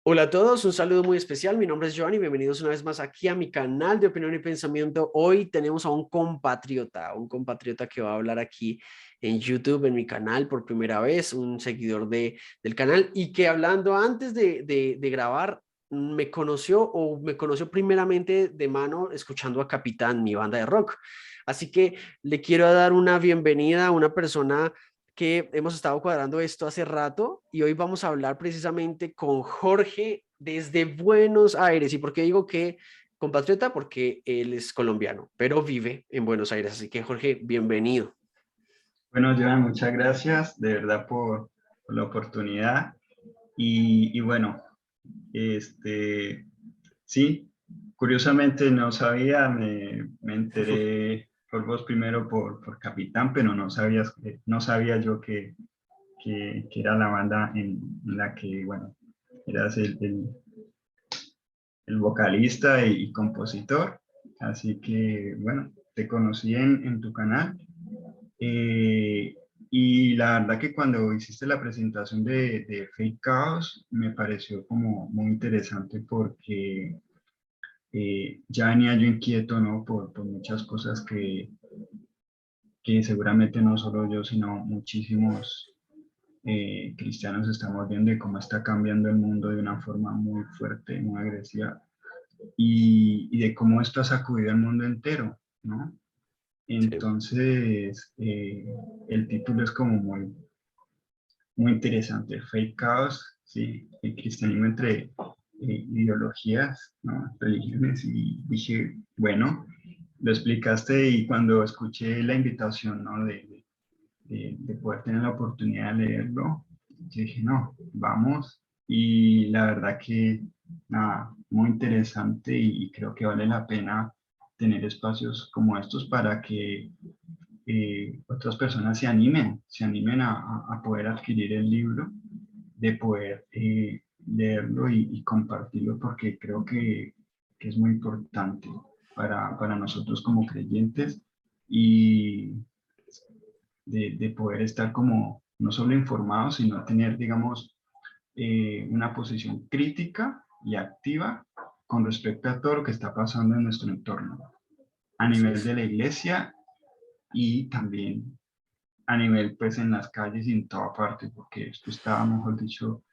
Hola a todos, un saludo muy especial. Mi nombre es Giovanni, bienvenidos una vez más aquí a mi canal de Opinión y Pensamiento. Hoy tenemos a un compatriota que va a hablar aquí en YouTube, en mi canal por primera vez, un seguidor del canal y que hablando antes de grabar me conoció primeramente de mano escuchando a Capitán, mi banda de rock. Así que le quiero dar una bienvenida a una persona que hemos estado cuadrando esto hace rato y hoy vamos a hablar precisamente con Jorge desde Buenos Aires. ¿Y por qué digo que compatriota? Porque él es colombiano, pero vive en Buenos Aires. Así que Jorge, bienvenido. Bueno, Joan, muchas gracias de verdad por la oportunidad. Y bueno, este, sí, curiosamente no sabía, me enteré por vos primero por Capitán, pero no sabía yo que era la banda en la que, bueno, eras el vocalista y compositor. Así que, bueno, te conocí en tu canal. Eh, y la verdad que cuando hiciste la presentación de Fake Chaos me pareció como muy interesante porque ya venía yo inquieto, ¿no? Por muchas cosas que seguramente no solo yo, sino muchísimos cristianos estamos viendo y cómo está cambiando el mundo de una forma muy fuerte, muy agresiva y de cómo esto ha sacudido el mundo entero, ¿no? Sí. Entonces, el título es como muy interesante. Fake Chaos, sí, el cristianismo entre ideologías, ¿no? Religiones, y dije, bueno, lo explicaste y cuando escuché la invitación, ¿no? De poder tener la oportunidad de leerlo, yo dije, no, vamos, y la verdad que, nada, muy interesante y creo que vale la pena tener espacios como estos para que otras personas se animen a poder adquirir el libro, de poder leerlo y compartirlo, porque creo que es muy importante para nosotros como creyentes y de poder estar como no solo informados, sino tener, digamos, una posición crítica y activa con respecto a todo lo que está pasando en nuestro entorno, a Así nivel es. de la iglesia y también a nivel, pues, en las calles y en toda parte, porque esto está, mejor dicho,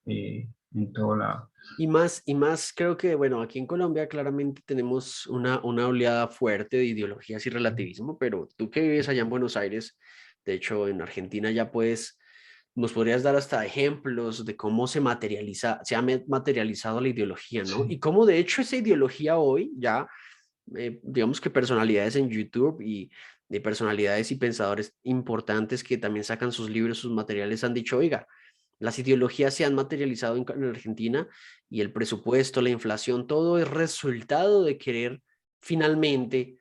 en todo lado. Y más creo que, bueno, aquí en Colombia claramente tenemos una oleada fuerte de ideologías y relativismo, pero tú que vives allá en Buenos Aires, de hecho en Argentina ya puedes, nos podrías dar hasta ejemplos de cómo se ha materializado la ideología, ¿no? Y Sí, cómo de hecho esa ideología hoy ya, digamos que personalidades en YouTube y de personalidades y pensadores importantes que también sacan sus libros, sus materiales, han dicho, oiga, las ideologías se han materializado en Argentina y el presupuesto, la inflación, todo es resultado de querer finalmente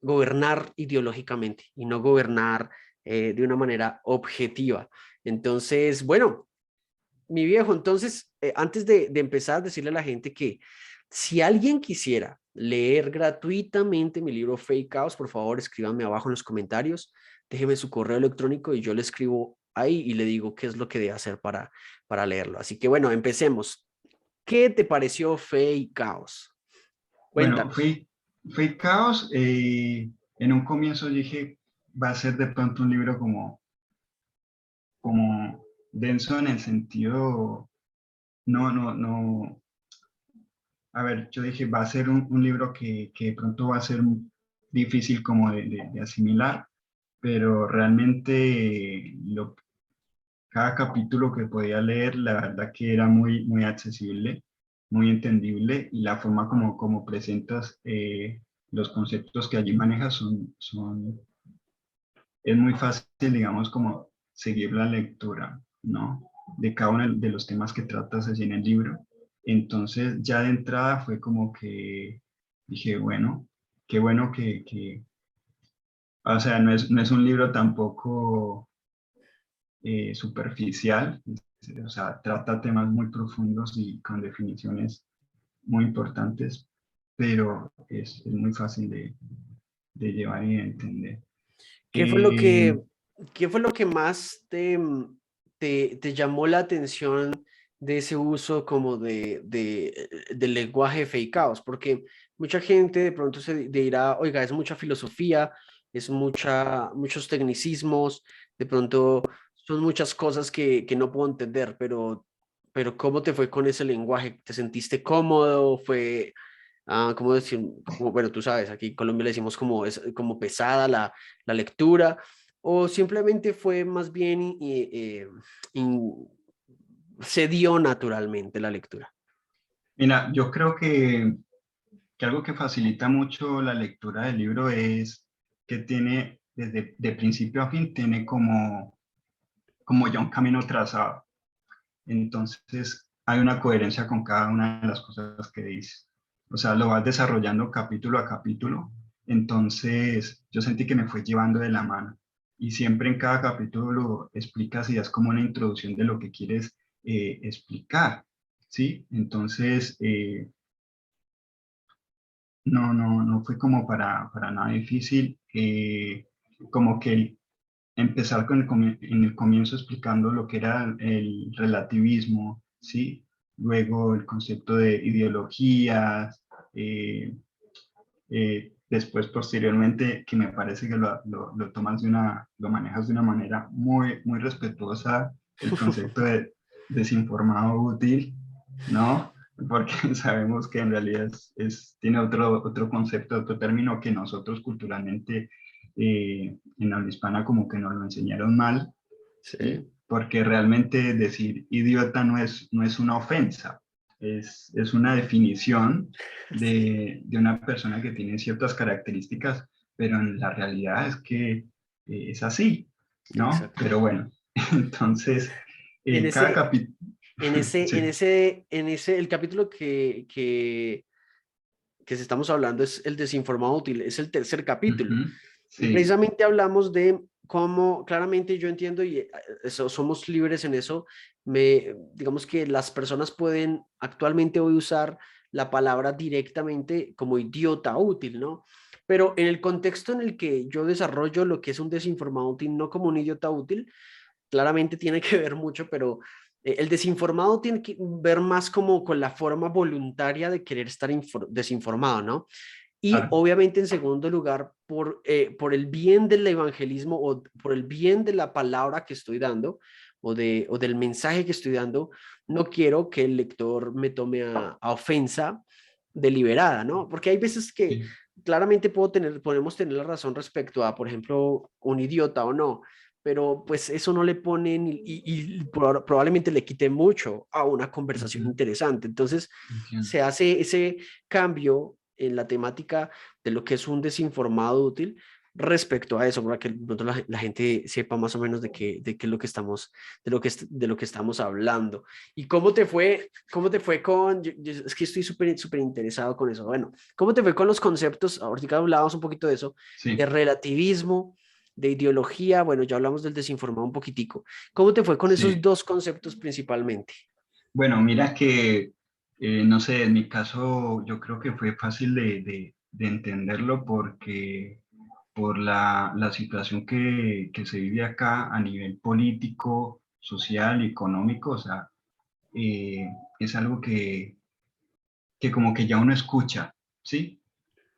gobernar ideológicamente y no gobernar de una manera objetiva. Entonces, bueno, mi viejo, entonces, antes de empezar, decirle a la gente que si alguien quisiera leer gratuitamente mi libro Fake Chaos, por favor, escríbanme abajo en los comentarios, déjeme su correo electrónico y yo le escribo ahí y le digo qué es lo que debe hacer para leerlo. Así que bueno, empecemos. ¿Qué te pareció Fake Chaos? bueno, Cuéntanos. Fake Chaos, en un comienzo dije, va a ser de pronto un libro como denso en el sentido, no, a ver, yo dije, va a ser un libro que de pronto va a ser difícil como de asimilar, pero realmente cada capítulo que podía leer, la verdad que era muy accesible, muy entendible, y la forma como presentas los conceptos que allí manejas es muy fácil, digamos, como seguir la lectura, ¿no? De cada uno de los temas que tratas así en el libro. Entonces, ya de entrada fue como que dije, bueno, qué bueno o sea, no es un libro tampoco superficial, o sea, trata temas muy profundos y con definiciones muy importantes, pero es muy fácil de llevar y de entender. ¿Qué fue lo Eh, que, qué fue lo que más te llamó la atención de ese uso como del lenguaje fake caos, porque mucha gente de pronto se dirá, oiga, es mucha filosofía, es muchos tecnicismos, de pronto son muchas cosas que no puedo entender, pero ¿cómo te fue con ese lenguaje? ¿Te sentiste cómodo? ¿Fue, cómo decir, como, bueno, tú sabes, aquí en Colombia le decimos como, es, como pesada la lectura, o simplemente fue más bien se dio naturalmente la lectura? Mira, yo creo que algo que facilita mucho la lectura del libro es que tiene, desde de principio a fin, tiene como ya un camino trazado. Entonces, hay una coherencia con cada una de las cosas que dice. O sea, lo vas desarrollando capítulo a capítulo. Entonces, yo sentí que me fue llevando de la mano. Y siempre en cada capítulo lo explicas y das como una introducción de lo que quieres explicar. ¿Sí? Entonces, no fue como para nada difícil. Como que empezar en el comienzo explicando lo que era el relativismo, ¿sí? Luego el concepto de ideologías, después posteriormente, que me parece que lo tomas lo manejas de una manera muy respetuosa, el concepto de desinformado útil, ¿no? Porque sabemos que en realidad tiene otro concepto, otro término que nosotros culturalmente en habla hispana como que nos lo enseñaron mal, ¿sí? Sí, Porque realmente decir idiota no es una ofensa, es una definición sí, de una persona que tiene ciertas características, pero en la realidad es que es así, ¿no? exacto. Pero bueno, entonces, En cada ese, capítulo, sí. el capítulo que estamos hablando es el desinformado útil, es el tercer capítulo. Ujú, Y sí, precisamente hablamos de cómo, claramente yo entiendo y eso, somos libres en eso, digamos que las personas pueden actualmente hoy usar la palabra directamente como idiota útil, ¿no? Pero en el contexto en el que yo desarrollo lo que es un desinformado útil, no como un idiota útil, claramente tiene que ver mucho, pero el desinformado tiene que ver más como con la forma voluntaria de querer estar desinformado, ¿no? Y claro, obviamente en segundo lugar, por el bien del evangelismo o por el bien de la palabra que estoy dando o del mensaje que estoy dando, no quiero que el lector me tome a ofensa deliberada, ¿no? Porque hay veces que sí. claramente podemos tener la razón respecto a, por ejemplo, un idiota o no, pero pues eso no le pone probablemente le quite mucho a una conversación Ujú, interesante. Entonces entiendo. se hace ese cambio en la temática de lo que es un desinformado útil respecto a eso, para que la gente sepa más o menos de qué es lo que estamos, de lo que estamos hablando. ¿Y cómo te fue con, es que estoy súper interesado con eso, bueno, ¿cómo te fue con los conceptos, ahorita hablábamos un poquito de eso, de Sí, relativismo, de ideología, bueno, ya hablamos del desinformado un poquitico, ¿cómo te fue con esos sí. dos conceptos principalmente? Bueno, mira que, no sé, en mi caso yo creo que fue fácil de entenderlo porque por la situación que se vive acá a nivel político, social y económico, o sea, eh, es algo que como que ya uno escucha, ¿sí?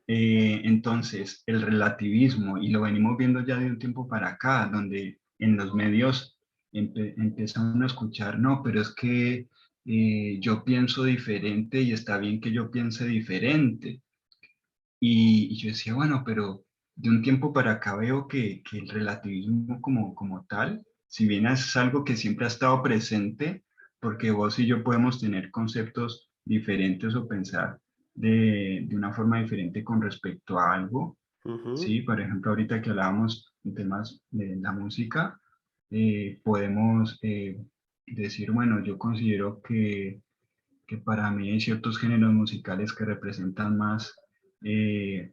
Entonces, el relativismo, y lo venimos viendo ya de un tiempo para acá, donde en los medios empieza uno a escuchar, no, pero es que yo pienso diferente y está bien que yo piense diferente. Y yo decía, bueno, pero de un tiempo para acá veo que el relativismo como tal, si bien es algo que siempre ha estado presente, porque vos y yo podemos tener conceptos diferentes o pensar de una forma diferente con respecto a algo, Ujú. ¿sí? Por ejemplo, ahorita que hablábamos de temas de la música, podemos decir, bueno, yo considero que para mí hay ciertos géneros musicales que representan más eh,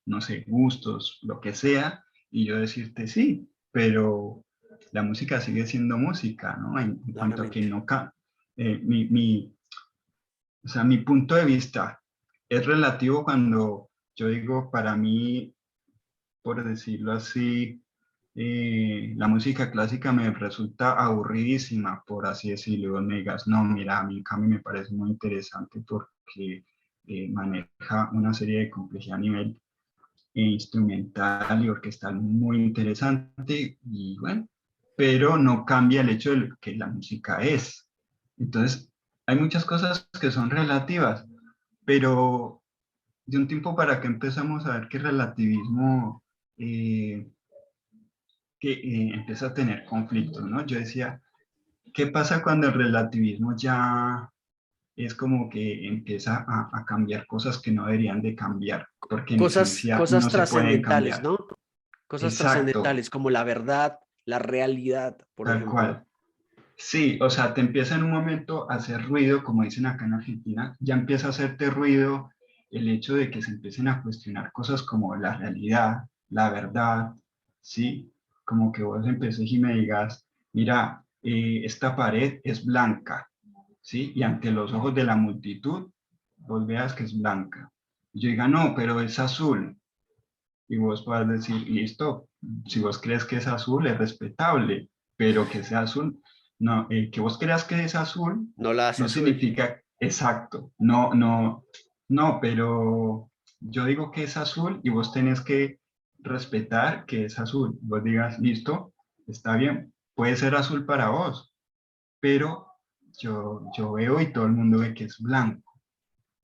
no sé, gustos, lo que sea, y yo decirte sí, pero la música sigue siendo música, ¿no? En cuanto a que Claramente. no, o sea, mi punto de vista es relativo cuando yo digo, para mí, por decirlo así, la música clásica me resulta aburridísima, por así decirlo, y vos me digas, no, mira, a mí en cambio me parece muy interesante porque maneja una serie de complejidad a nivel instrumental y orquestal muy interesante, y bueno, pero no cambia el hecho de lo que la música es. Entonces, hay muchas cosas que son relativas, pero de un tiempo para acá empezamos a ver que el relativismo eh, empieza a tener conflictos, ¿no? Yo decía, ¿qué pasa cuando el relativismo ya es como que empieza a cambiar cosas que no deberían de cambiar, porque en esencia Cosas no se pueden trascendentales, cambiar? ¿no? Cosas Exacto, trascendentales como la verdad, la realidad, por tal ejemplo. cual. Sí, o sea, te empieza en un momento a hacer ruido, como dicen acá en Argentina, ya empieza a hacerte ruido el hecho de que se empiecen a cuestionar cosas como la realidad, la verdad, ¿sí? Como que vos empieces y me digas, mira, esta pared es blanca, ¿sí? Y ante los ojos de la multitud, vos veas que es blanca. Y yo diga, no, pero es azul. Y vos puedas decir, listo, si vos crees que es azul, es respetable, pero que sea azul, no, que vos creas que es azul, No la hace no azul. significa exacto, no, no, no, pero yo digo que es azul y vos tenés que respetar que es azul. Vos digas, listo, está bien, puede ser azul para vos, pero yo veo y todo el mundo ve que es blanco.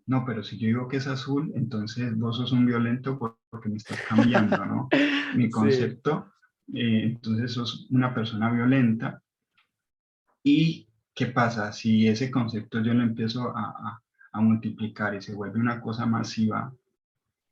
No, pero si yo digo que es azul, entonces vos sos un violento porque me estás cambiando, ¿no? Mi Sí, concepto, entonces sos una persona violenta. ¿Y qué pasa? Si ese concepto yo lo empiezo a multiplicar y se vuelve una cosa masiva,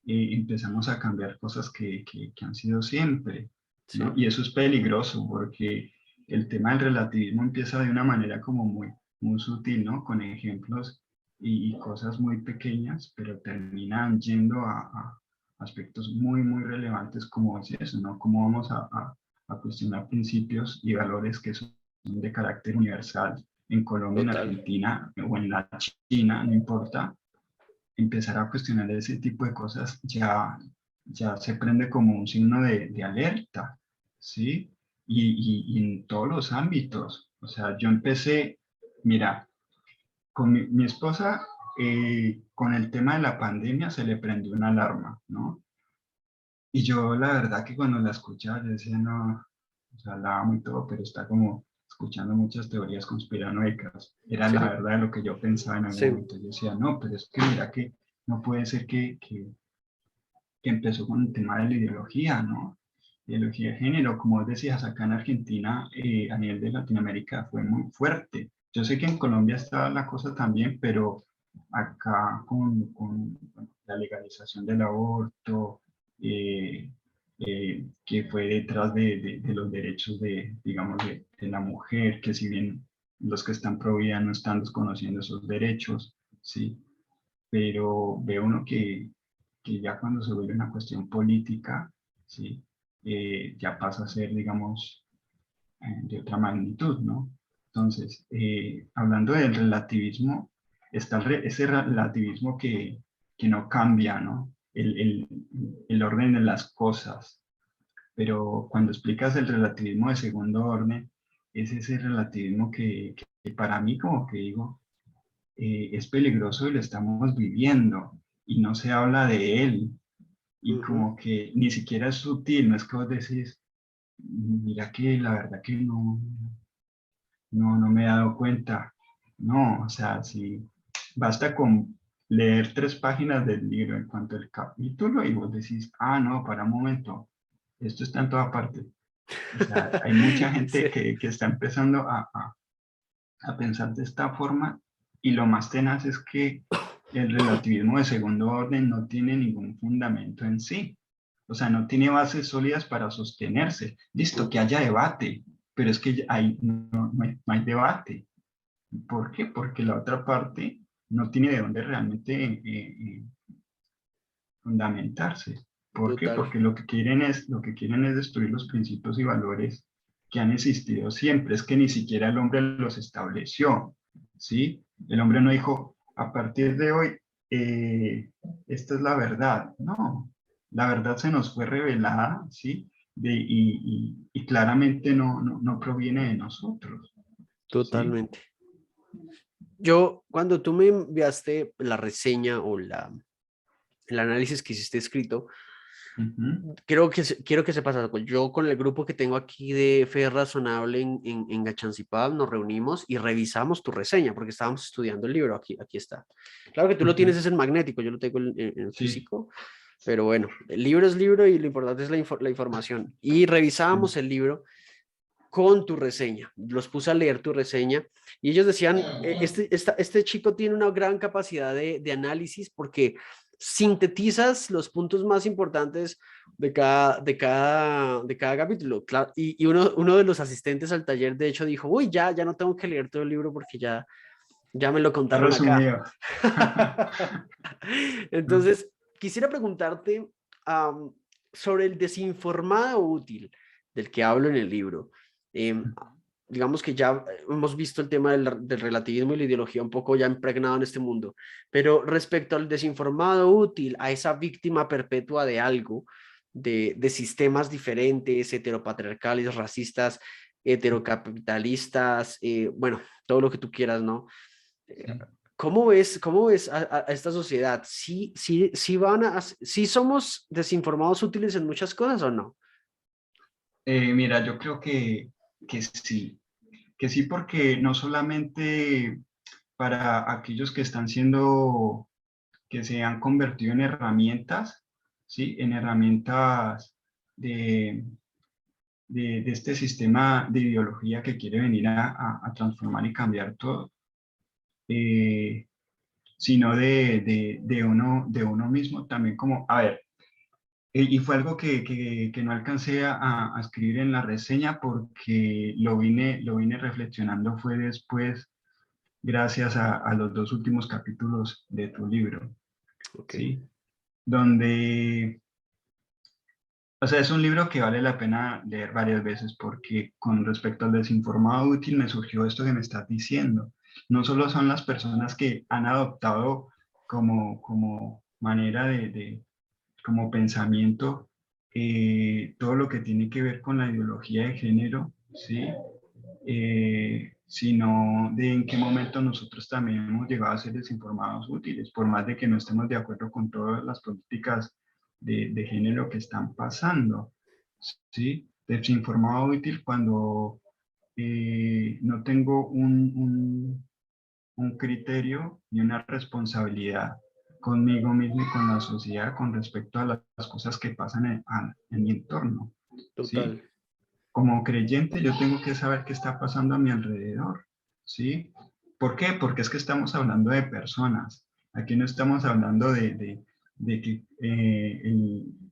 empezamos a cambiar cosas que han sido siempre, ¿no? sí, Y eso es peligroso porque el tema del relativismo empieza de una manera como muy sutil, ¿no? Con ejemplos y cosas muy pequeñas, pero terminan yendo a aspectos muy relevantes como es eso, ¿no? Cómo vamos a cuestionar principios y valores que son de carácter universal en Colombia, en total, Argentina o en la China, no importa. Empezar a cuestionar ese tipo de cosas ya se prende como un signo de alerta, ¿sí? Y en todos los ámbitos. O sea, yo empecé, mira, con mi esposa, con el tema de la pandemia se le prendió una alarma, ¿no? Y yo la verdad que cuando la escuchaba, yo decía, no, o sea, la amo y todo, pero está como escuchando muchas teorías conspiranoicas. Era la sí, verdad de lo que yo pensaba en algún sí, momento. Yo decía, no, pero es que mira que no puede ser que empezó con el tema de la ideología, ¿no? Ideología de género, como vos decías, acá en Argentina, a nivel de Latinoamérica fue muy fuerte. Yo sé que en Colombia está la cosa también, pero acá con la legalización del aborto, eh, que fue detrás de los derechos de, digamos, de la mujer, que si bien los que están pro vida no están desconociendo esos derechos, ¿sí? Pero ve uno que ya cuando se vuelve una cuestión política, ¿sí? Ya pasa a ser, digamos, de otra magnitud, ¿no? Entonces, hablando del relativismo, está ese relativismo que no cambia, ¿no? El orden de las cosas, pero cuando explicas el relativismo de segundo orden, es ese relativismo que para mí como que digo, es peligroso y lo estamos viviendo y no se habla de él y ujú, como que ni siquiera es sutil, no es que vos decís, mira que la verdad que no me he dado cuenta. No, o sea, si basta con leer 3 páginas del libro en cuanto al capítulo y vos decís, ah, no, para un momento, esto está en toda parte. O sea, hay mucha gente sí, que está empezando a pensar de esta forma y lo más tenaz es que el relativismo de segundo orden no tiene ningún fundamento en sí. O sea, no tiene bases sólidas para sostenerse. Listo, que ujú, haya debate, pero es que no hay debate. ¿Por qué? Porque la otra parte no tiene de dónde realmente fundamentarse. ¿Por qué? total, Porque lo que quieren es destruir los principios y valores que han existido siempre. Es que ni siquiera el hombre los estableció, ¿sí? El hombre no dijo, a partir de hoy, eh, esta es la verdad. No, la verdad se nos fue revelada, ¿sí? y claramente no proviene de nosotros, ¿sí? Totalmente. Yo, cuando tú me enviaste la reseña o el análisis que hiciste escrito, Ujú, quiero que sepas algo. Yo con el grupo que tengo aquí de Fe Razonable en Gachancipab nos reunimos y revisamos tu reseña porque estábamos estudiando el libro. Aquí está. Claro que tú lo tienes ujú, es en magnético, yo lo tengo en sí, físico, pero bueno, el libro es libro y lo importante es la información. Y revisábamos sí, el libro con tu reseña. Los puse a leer tu reseña y ellos decían, este chico tiene una gran capacidad de análisis porque sintetizas los puntos más importantes de cada capítulo. Y uno de los asistentes al taller, de hecho, dijo, uy, ya no tengo que leer todo el libro porque ya me lo he contaron acá. resumido. Entonces, quisiera preguntarte um, sobre el desinformado útil del que hablo en el libro. Em, digamos que ya hemos visto el tema del relativismo y la ideología un poco ya impregnado en este mundo, pero respecto al desinformado útil, a esa víctima perpetua de algo, de sistemas diferentes, heteropatriarcales, racistas, heterocapitalistas, bueno, todo lo que tú quieras, ¿no? Sí. Cómo ves a esta sociedad? ¿Sí somos desinformados útiles en muchas cosas o no? Mira, yo creo que sí porque no solamente para aquellos que están siendo, que se han convertido en herramientas, ¿sí? En herramientas de, de este sistema de ideología que quiere venir a transformar y cambiar todo, eh, sino de uno mismo también como, a ver, y fue algo que no alcancé a escribir en la reseña porque lo vine reflexionando fue después, gracias a los dos últimos capítulos de tu libro, Ok, ¿sí? Donde, o sea, es un libro que vale la pena leer varias veces porque con respecto al desinformado útil me surgió esto que me estás diciendo. No solo son las personas que han adoptado como manera como pensamiento, todo lo que tiene que ver con la ideología de género, ¿sí? Sino de en qué momento nosotros también hemos llegado a ser desinformados útiles, por más de que no estemos de acuerdo con todas las políticas de género que están pasando, ¿sí? Desinformado útil cuando no tengo un criterio y una responsabilidad conmigo mismo y con la sociedad con respecto a las cosas que pasan en mi entorno, ¿sí? total. Como creyente yo tengo que saber qué está pasando a mi alrededor, ¿sí? ¿Por qué? Porque es que estamos hablando de personas. Aquí no estamos hablando de que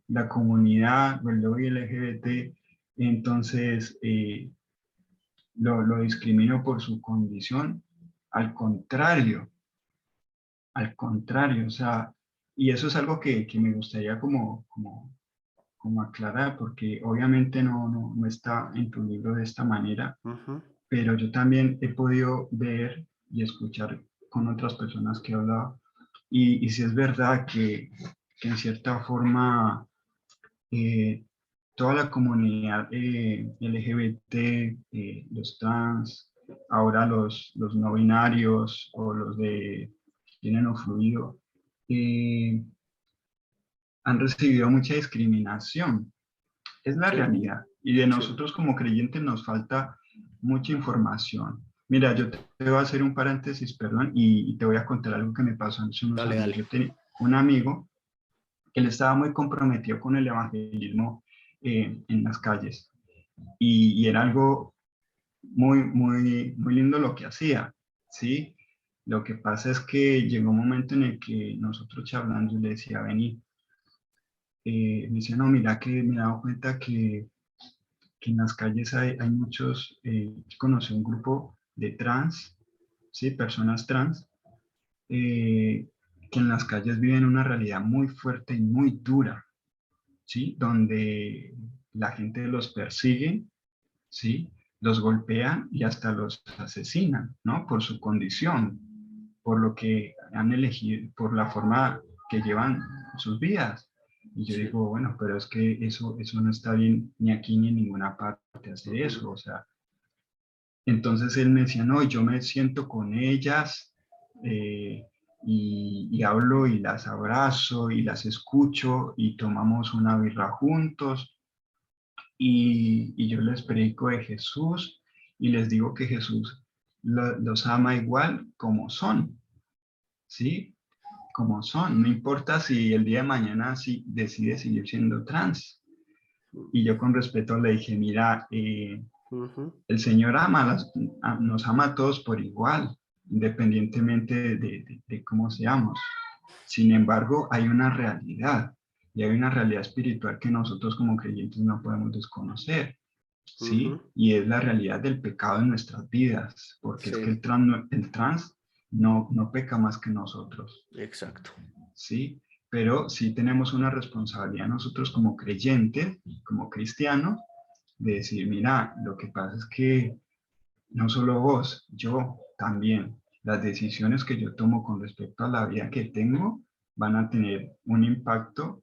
la comunidad o el lobby LGBT entonces lo discrimino por su condición. Al contrario, al contrario, o sea, y eso es algo que me gustaría como aclarar, porque obviamente no está en tu libro de esta manera, Ujú. pero yo también he podido ver y escuchar con otras personas que he hablado, y si es verdad que en cierta forma eh, toda la comunidad LGBT, los trans, ahora los no binarios o los de género fluido, eh, han recibido mucha discriminación. Es la Sí, realidad. Y de sí. nosotros como creyentes nos falta mucha información. Mira, yo te voy a hacer un paréntesis, perdón, y te voy a contar algo que me pasó hace unos Dale, años. dale. Yo tenía un amigo que él estaba muy comprometido con el evangelismo en las calles y era algo muy lindo lo que hacía, ¿sí? Lo que pasa es que llegó un momento en el que nosotros charlando yo le decía, vení, me decía, no, mira que me he dado cuenta que en las calles hay muchos, yo conocí un grupo de trans, ¿sí? Personas trans, que en las calles viven una realidad muy fuerte y muy dura, ¿sí? Donde la gente los persigue, ¿sí? Los golpean y hasta los asesinan, ¿no? Por su condición, por lo que han elegido, por la forma que llevan sus vidas. Y yo Sí. digo, bueno, pero es que eso no está bien ni aquí ni en ninguna parte hacer Ujú, eso. O sea, entonces él me decía, no, yo me siento con ellas eh, y hablo y las abrazo y las escucho y tomamos una birra juntos y yo les predico de Jesús y les digo que Jesús los ama igual como son, ¿sí? Como son. No importa si el día de mañana si decide seguir siendo trans. Y yo con respeto le dije, mira, ujú, el Señor nos ama a todos por igual, independientemente de cómo seamos. Sin embargo, hay una realidad y hay una realidad espiritual que nosotros como creyentes no podemos desconocer, ujú. ¿sí? Y es la realidad del pecado en nuestras vidas, porque es que Sí, el trans no peca más que nosotros, exacto. ¿sí? Pero sí tenemos una responsabilidad nosotros como creyentes, como cristianos, de decir, mira, lo que pasa es que no solo vos, yo también. Las decisiones que yo tomo con respecto a la vida que tengo van a tener un impacto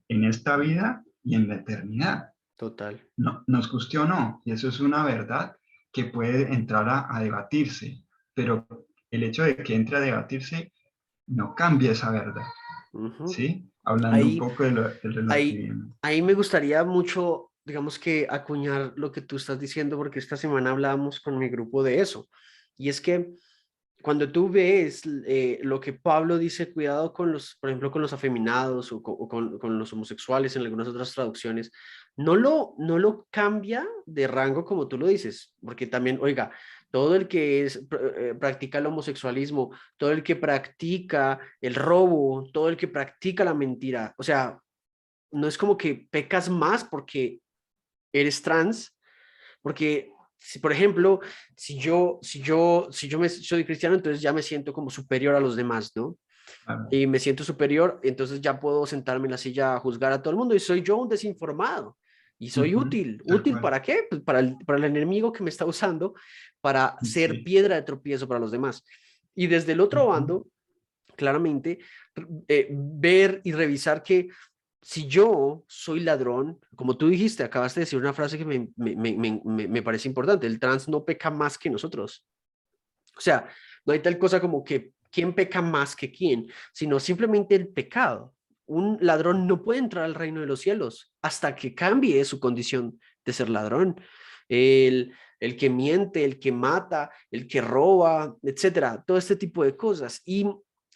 en esta vida y en la eternidad. Total. No, nos guste o no, y eso es una verdad que puede entrar a debatirse, pero el hecho de que entre a debatirse no cambia esa verdad, Ujú. ¿sí? Hablando un Ahí, poco del ahí, relativismo. ahí me gustaría mucho, digamos que acuñar lo que tú estás diciendo, porque esta semana hablábamos con mi grupo de eso. Y es que cuando tú ves lo que Pablo dice, cuidado con los, por ejemplo, con los afeminados con los homosexuales en algunas otras traducciones, no lo cambia de rango como tú lo dices, porque también, oiga, todo el que practica el homosexualismo, todo el que practica el robo, todo el que practica la mentira, o sea, no es como que pecas más porque eres trans, porque si, por ejemplo, si yo soy cristiano, entonces ya me siento como superior a los demás, ¿no? Claro. Y me siento superior, entonces ya puedo sentarme en la silla a juzgar a todo el mundo y soy yo un desinformado. Y soy Ujú, útil. tal ¿Útil cual. para qué? Pues para el enemigo que me está usando para ser Sí. piedra de tropiezo para los demás. Y desde el otro Ujú, bando, claramente, ver y revisar que si yo soy ladrón, como tú dijiste, acabaste de decir una frase que me parece importante, el trans no peca más que nosotros. O sea, no hay tal cosa como que quién peca más que quién, sino simplemente el pecado. Un ladrón no puede entrar al reino de los cielos hasta que cambie su condición de ser ladrón. El que miente, el que mata, el que roba, etcétera, todo este tipo de cosas. Y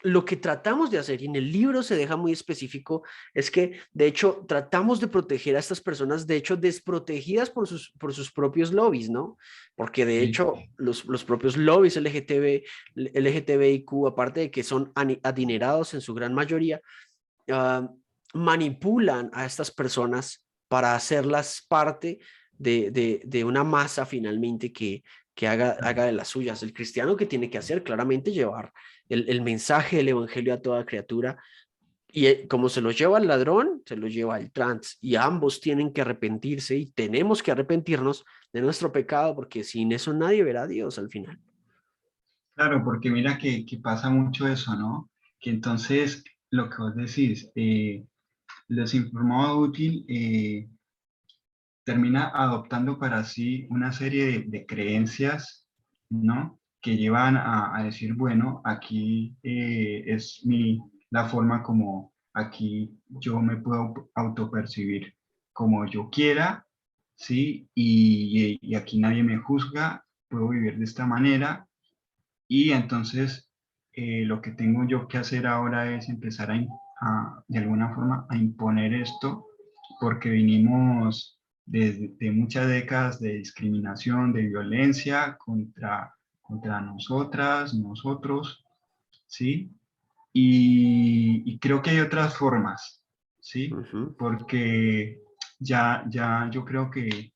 lo que tratamos de hacer, y en el libro se deja muy específico, es que de hecho tratamos de proteger a estas personas, de hecho desprotegidas por sus propios lobbies, ¿no? Porque de sí. hecho los propios lobbies LGTBIQ, aparte de que son adinerados en su gran mayoría, uh, manipulan a estas personas para hacerlas parte de una masa finalmente que haga de las suyas. El cristiano que tiene que hacer claramente llevar el mensaje del evangelio a toda criatura y como se lo lleva el ladrón, se lo lleva el trans y ambos tienen que arrepentirse y tenemos que arrepentirnos de nuestro pecado porque sin eso nadie verá a Dios al final. Claro, porque mira que pasa mucho eso, ¿no? Que entonces lo que vos decís, los informado útil termina adoptando para sí una serie de creencias, ¿no? Que llevan a decir, bueno, aquí es la forma como aquí yo me puedo autopercibir como yo quiera, ¿sí? Y aquí nadie me juzga, puedo vivir de esta manera y entonces lo que tengo yo que hacer ahora es empezar de alguna forma a imponer esto porque vinimos de muchas décadas de discriminación, de violencia contra nosotras, nosotros, ¿sí? Y creo que hay otras formas, ¿sí? Ujú, Porque ya yo creo que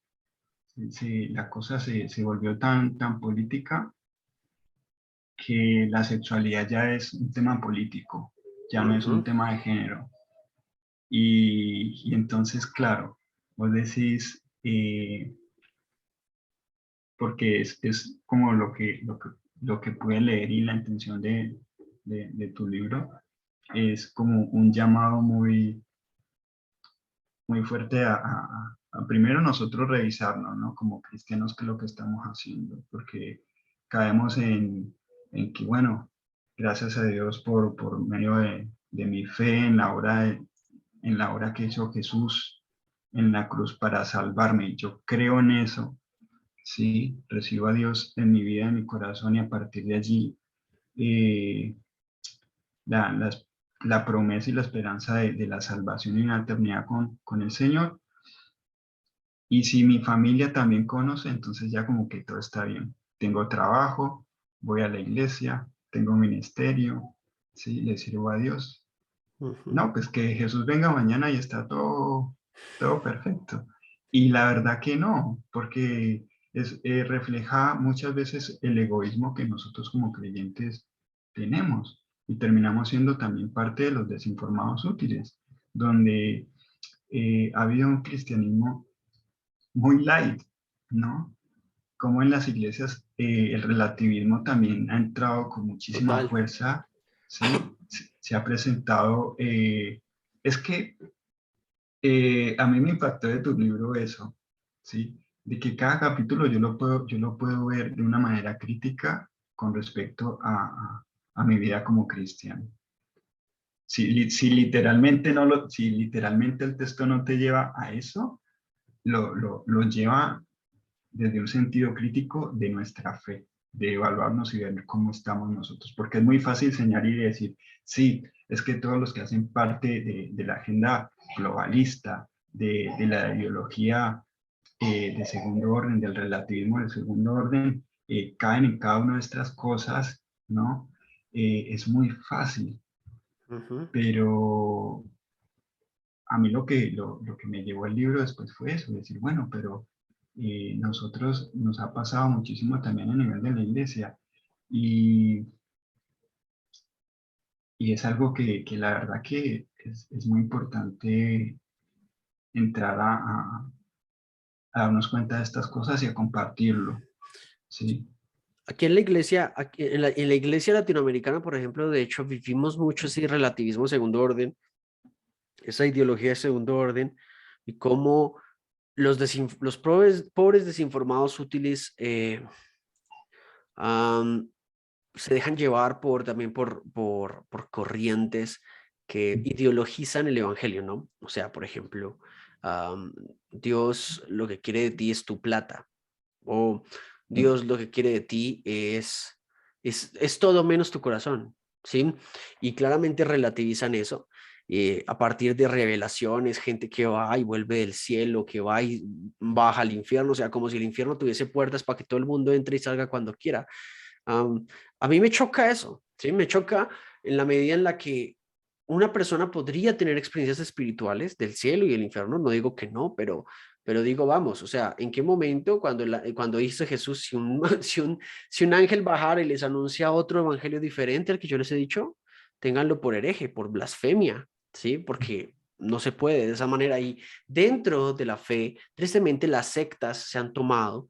la cosa se volvió tan política que la sexualidad ya es un tema político, ya no es un ujú. tema de género. Y entonces, claro, vos decís, porque es como lo que pude leer y la intención de tu libro, es como un llamado muy, muy fuerte a primero nosotros revisarnos, ¿no? Como cristianos, qué es lo que estamos haciendo, porque caemos en que, bueno, gracias a Dios por medio de mi fe en la en la obra que hizo Jesús en la cruz para salvarme. Yo creo en eso, sí, recibo a Dios en mi vida, en mi corazón, y a partir de allí eh, la, las- la promesa y la esperanza de la salvación y la eternidad con el Señor. Y si mi familia también conoce, entonces ya como que todo está bien. Tengo trabajo, voy a la iglesia, tengo ministerio, ¿sí? Le sirvo a Dios. Ujú. No, pues que Jesús venga mañana y está todo perfecto. Y la verdad que no, porque refleja muchas veces el egoísmo que nosotros como creyentes tenemos y terminamos siendo también parte de los desinformados útiles, donde ha habido un cristianismo muy light, ¿no? Como en las iglesias el relativismo también ha entrado con muchísima Total. fuerza, ¿sí? Se ha presentado, es que a mí me impactó de tu libro eso, ¿sí? De que cada capítulo yo lo puedo ver de una manera crítica con respecto a mi vida como cristiano. Si literalmente si literalmente el texto no te lleva a eso, lo lleva desde un sentido crítico de nuestra fe, de evaluarnos y ver cómo estamos nosotros, porque es muy fácil señalar y decir, sí, es que todos los que hacen parte de la agenda globalista, de la ideología de segundo orden, del relativismo del segundo orden, caen en cada una de estas cosas, ¿no? Es muy fácil, Ujú. pero a mí lo que me llevó el libro después fue eso, decir, bueno, pero nosotros nos ha pasado muchísimo también a nivel de la iglesia y, y es algo que la verdad que es muy importante entrar a darnos cuenta de estas cosas y a compartirlo, ¿sí? Aquí en la iglesia, en la iglesia latinoamericana, por ejemplo, de hecho, vivimos mucho ese relativismo segundo orden, esa ideología de segundo orden, y cómo los pobres desinformados útiles am, se dejan llevar también por corrientes que ideologizan el evangelio, ¿no? O sea, por ejemplo, Dios lo que quiere de ti es tu plata, o Dios lo que quiere de ti es todo menos tu corazón, ¿sí? Y claramente relativizan eso a partir de revelaciones, gente que va y vuelve del cielo, que va y baja al infierno, o sea, como si el infierno tuviese puertas para que todo el mundo entre y salga cuando quiera. Am, a mí me choca eso, ¿sí? Me choca en la medida en la que una persona podría tener experiencias espirituales del cielo y el infierno, no digo que no, pero digo, vamos, o sea, ¿en qué momento cuando dice Jesús, si un ángel bajara y les anuncia otro evangelio diferente al que yo les he dicho, ténganlo por hereje, por blasfemia, ¿sí? Porque no se puede de esa manera. Y dentro de la fe, tristemente las sectas se han tomado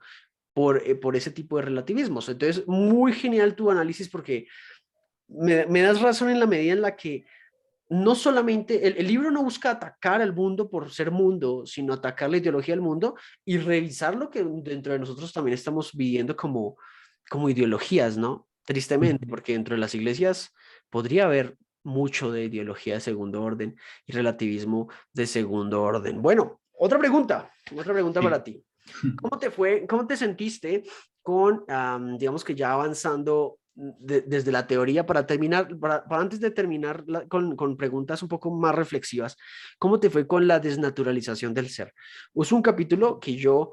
por ese tipo de relativismos. Entonces, muy genial tu análisis porque me das razón en la medida en la que no solamente el libro no busca atacar al mundo por ser mundo, sino atacar la ideología del mundo y revisar lo que dentro de nosotros también estamos viviendo como ideologías, ¿no? Tristemente, porque dentro de las iglesias podría haber mucho de ideología de segundo orden y relativismo de segundo orden. Bueno, otra pregunta Sí. para ti. ¿Cómo te fue, cómo te sentiste con, digamos que ya avanzando desde la teoría para terminar, para antes de terminar con preguntas un poco más reflexivas, ¿cómo te fue con la desnaturalización del ser? Es un capítulo que yo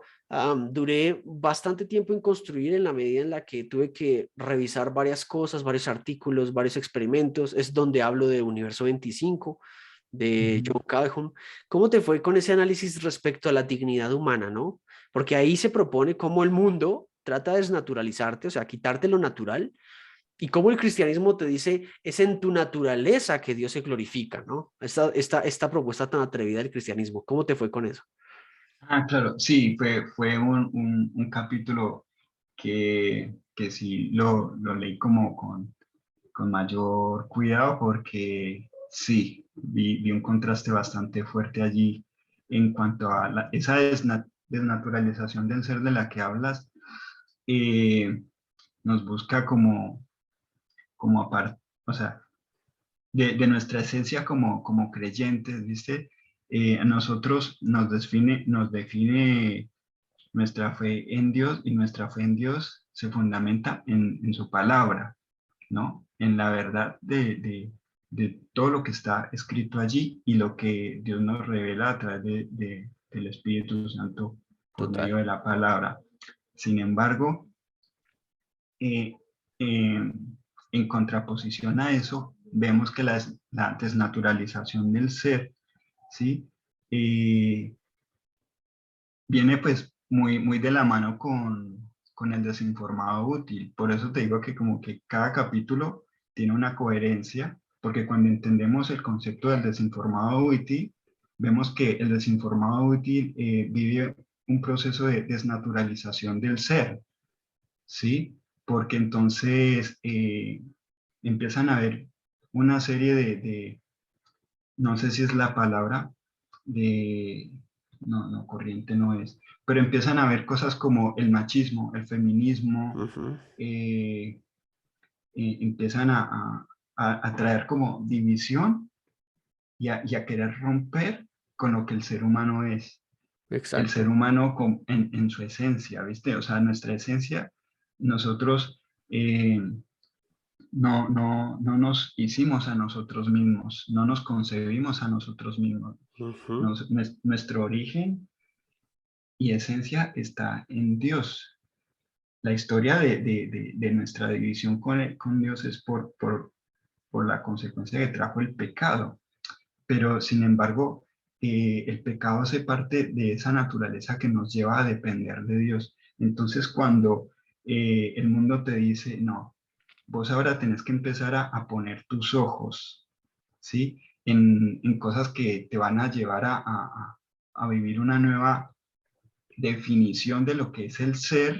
duré bastante tiempo en construir en la medida en la que tuve que revisar varias cosas, varios artículos, varios experimentos. Es donde hablo de Universo 25 de Ujú. John Calhoun. ¿Cómo te fue con ese análisis respecto a la dignidad humana, no? Porque ahí se propone cómo el mundo trata de desnaturalizarte, o sea, quitarte lo natural, y cómo el cristianismo te dice, es en tu naturaleza que Dios se glorifica, ¿no? Esta propuesta tan atrevida del cristianismo, ¿cómo te fue con eso? Ah, claro, sí, fue un capítulo que sí lo leí como con mayor cuidado porque sí, vi un contraste bastante fuerte allí en cuanto a esa desnaturalización del ser de la que hablas, nos busca como aparte, o sea, de nuestra esencia como creyentes, ¿viste? A nosotros nos define nuestra fe en Dios, y nuestra fe en Dios se fundamenta en su palabra, ¿no? En la verdad de todo lo que está escrito allí y lo que Dios nos revela a través del Espíritu Santo por medio Total. de la palabra. Sin embargo, eh, eh, en contraposición a eso, vemos que la desnaturalización del ser, ¿sí? Viene pues muy de la mano con el desinformado útil. Por eso te digo que como que cada capítulo tiene una coherencia, porque cuando entendemos el concepto del desinformado útil, vemos que el desinformado útil vive un proceso de desnaturalización del ser, ¿sí? Porque entonces empiezan a haber una serie no sé si es la palabra, de, no, corriente no es, pero empiezan a ver cosas como el machismo, el feminismo, Ujú. eh, empiezan a traer como división y a querer romper con lo que el ser humano es, el ser Exacto. humano en su esencia, ¿viste? O sea, nuestra esencia, nosotros no nos hicimos a nosotros mismos, no nos concebimos a nosotros mismos. Ujú. Nuestro origen y esencia está en Dios. La historia de nuestra división con Dios es por la consecuencia que trajo el pecado. Pero, sin embargo, el pecado hace parte de esa naturaleza que nos lleva a depender de Dios. Entonces, cuando el mundo te dice, no, vos ahora tenés que empezar a poner tus ojos, ¿sí? En cosas que te van a llevar a vivir una nueva definición de lo que es el ser.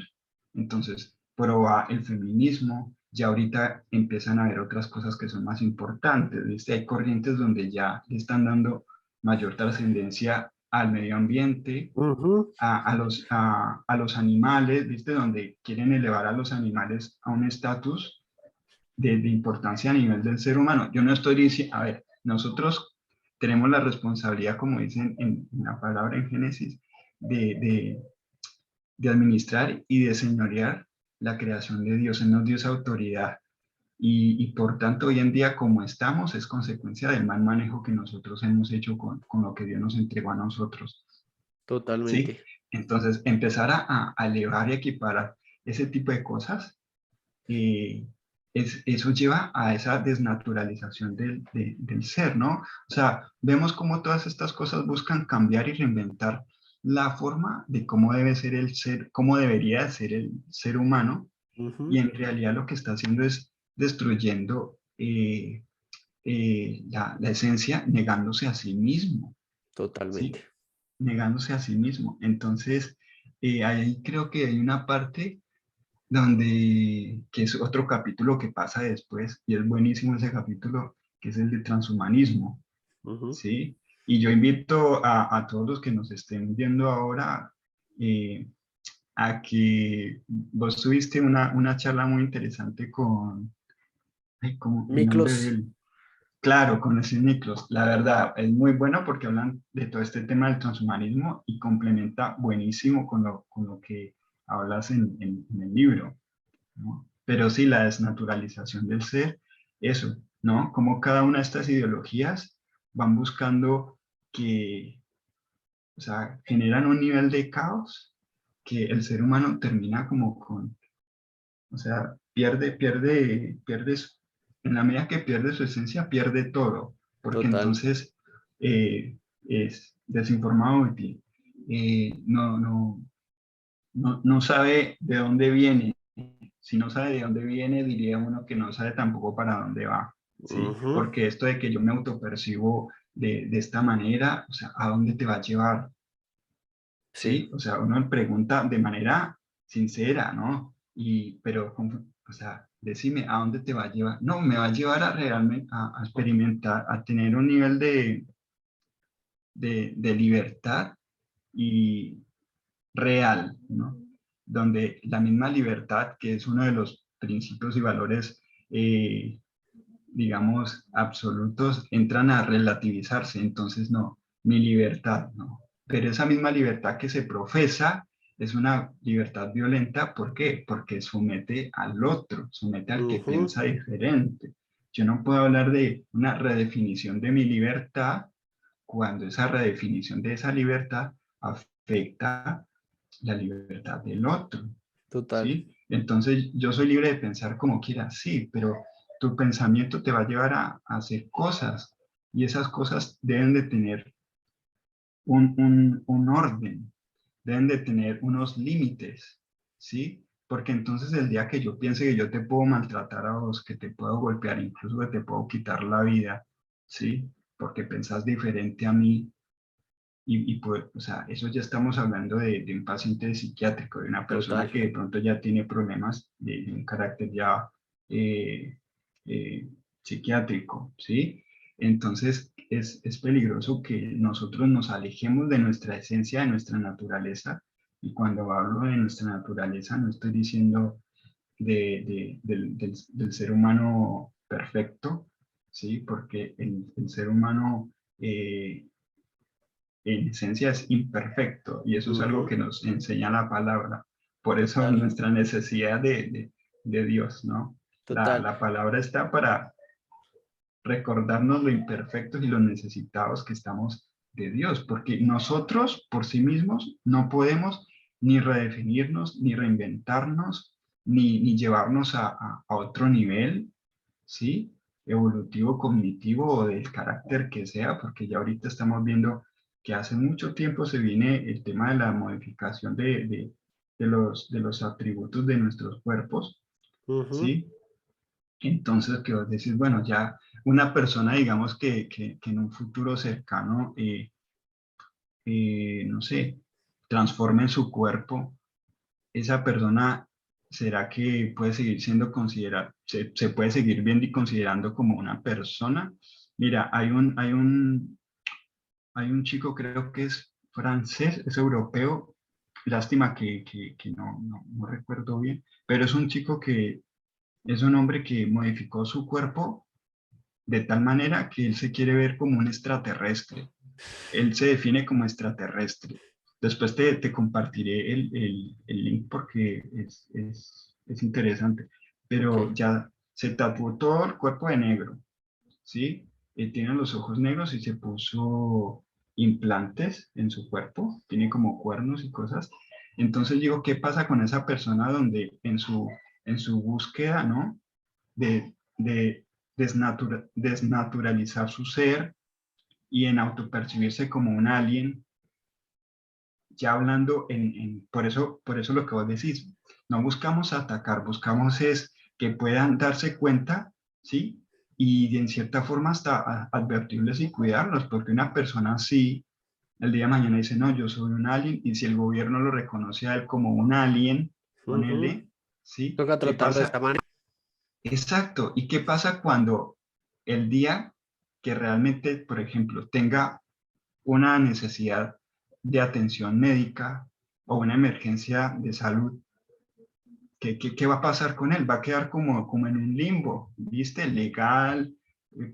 Entonces, proba el feminismo, ya ahorita empiezan a haber otras cosas que son más importantes, ¿viste? Hay corrientes donde ya le están dando mayor trascendencia al medio ambiente, Ujú. a los animales, ¿viste? Donde quieren elevar a los animales a un estatus de importancia a nivel del ser humano. Yo no estoy diciendo, a ver, nosotros tenemos la responsabilidad, como dicen en la palabra en Génesis, de, de, de administrar y de señorear la creación de Dios. Él nos dio esa autoridad. Y por tanto, hoy en día, como estamos, es consecuencia del mal manejo que nosotros hemos hecho con lo que Dios nos entregó a nosotros. ¿Sí? Totalmente. Entonces, empezar a elevar y equiparar ese tipo de cosas, eh, eso lleva a esa desnaturalización del ser, ¿no? O sea, vemos cómo todas estas cosas buscan cambiar y reinventar la forma de cómo debe ser el ser, cómo debería ser el ser humano, y Ujú. en realidad lo que está haciendo es destruyendo la esencia, negándose a sí mismo, ¿sí? Totalmente. Negándose a sí mismo. Entonces, ahí creo que hay una parte donde, que es otro capítulo que pasa después, y es buenísimo ese capítulo, que es el de transhumanismo, Ujú. ¿sí? Y yo invito a todos los que nos estén viendo ahora eh, a que vos tuviste una charla muy interesante con, ay, ¿cómo el nombre de Miklos. él? Claro, con ese Niklos. La verdad, es muy bueno porque hablan de todo este tema del transhumanismo y complementa buenísimo con lo que hablas en el libro, ¿no? Pero sí, la desnaturalización del ser, eso, ¿no? Como cada una de estas ideologías van buscando que, o sea, generan un nivel de caos que el ser humano termina como con, o sea, en la medida que pierde su esencia, pierde todo, porque Total. entonces es desinformado útil, no sabe de dónde viene. Si no sabe de dónde viene, diría uno que no sabe tampoco para dónde va, ¿sí? Ujú. Porque esto de que yo me autopercibo de esta manera, o sea, ¿a dónde te va a llevar? Sí. ¿Sí? O sea, uno le pregunta de manera sincera, ¿no? Pero, o sea, decime, ¿a dónde te va a llevar? No, me va a llevar a realmente a experimentar, a tener un nivel de libertad y real, ¿no? Donde la misma libertad, que es uno de los principios y valores, digamos, absolutos, entran a relativizarse. Entonces, no, mi libertad, no. Pero esa misma libertad que se profesa es una libertad violenta. ¿Por qué? Porque somete al otro, somete al que Ujú, piensa diferente. Yo no puedo hablar de una redefinición de mi libertad cuando esa redefinición de esa libertad afecta la libertad del otro, total. ¿sí? Entonces yo soy libre de pensar como quiera, sí, pero tu pensamiento te va a llevar a hacer cosas y esas cosas deben de tener un orden, deben de tener unos límites, ¿sí? Porque entonces el día que yo piense que yo te puedo maltratar a vos, que te puedo golpear, incluso que te puedo quitar la vida, ¿sí? Porque pensás diferente a mí, y pues, o sea, eso ya estamos hablando de un paciente psiquiátrico, de una persona Total. que de pronto ya tiene problemas de un carácter ya eh, psiquiátrico, ¿sí? Entonces es peligroso que nosotros nos alejemos de nuestra esencia, de nuestra naturaleza. Y cuando hablo de nuestra naturaleza, no estoy diciendo del ser humano perfecto, ¿sí? Porque el ser humano en esencia es imperfecto y eso es algo Ujú, que nos enseña la palabra. Por eso total. nuestra necesidad de Dios, ¿no? Total. La palabra está para recordarnos lo imperfectos y lo necesitados que estamos de Dios, porque nosotros por sí mismos no podemos ni redefinirnos, ni reinventarnos, ni llevarnos a otro nivel, ¿sí? Evolutivo, cognitivo o del carácter que sea, porque ya ahorita estamos viendo que hace mucho tiempo se viene el tema de la modificación de los atributos de nuestros cuerpos, Ujú, ¿sí? Entonces, que vos decís, bueno, ya una persona, digamos que en un futuro cercano, no sé, transforme su cuerpo, esa persona, ¿será que puede seguir siendo considerada, se puede seguir viendo y considerando como una persona? Mira, hay un chico, creo que es francés, es europeo, lástima que no recuerdo bien, pero es un chico que es un hombre que modificó su cuerpo de tal manera que él se quiere ver como un extraterrestre. Él se define como extraterrestre. Después te compartiré el link porque es interesante. ok. Pero ya se tatuó todo el cuerpo de negro, ¿sí? Tiene los ojos negros y se puso implantes en su cuerpo. Tiene como cuernos y cosas. Entonces digo, ¿qué pasa con esa persona donde en su búsqueda, ¿no? De desnaturalizar su ser y en autopercibirse como un alien, ya hablando por eso lo que vos decís, no buscamos atacar, buscamos es que puedan darse cuenta, ¿sí? Y en cierta forma hasta advertirles y cuidarlos, porque una persona así, el día de mañana dice, no, yo soy un alien, y si el gobierno lo reconoce a él como un alien, Ujú, ponele, ¿sí? toca ¿Qué tratarlo de esta pasa? manera. Exacto. ¿Y qué pasa cuando el día que realmente, por ejemplo, tenga una necesidad de atención médica o una emergencia de salud? ¿Qué va a pasar con él? Va a quedar como en un limbo, ¿viste? Legal,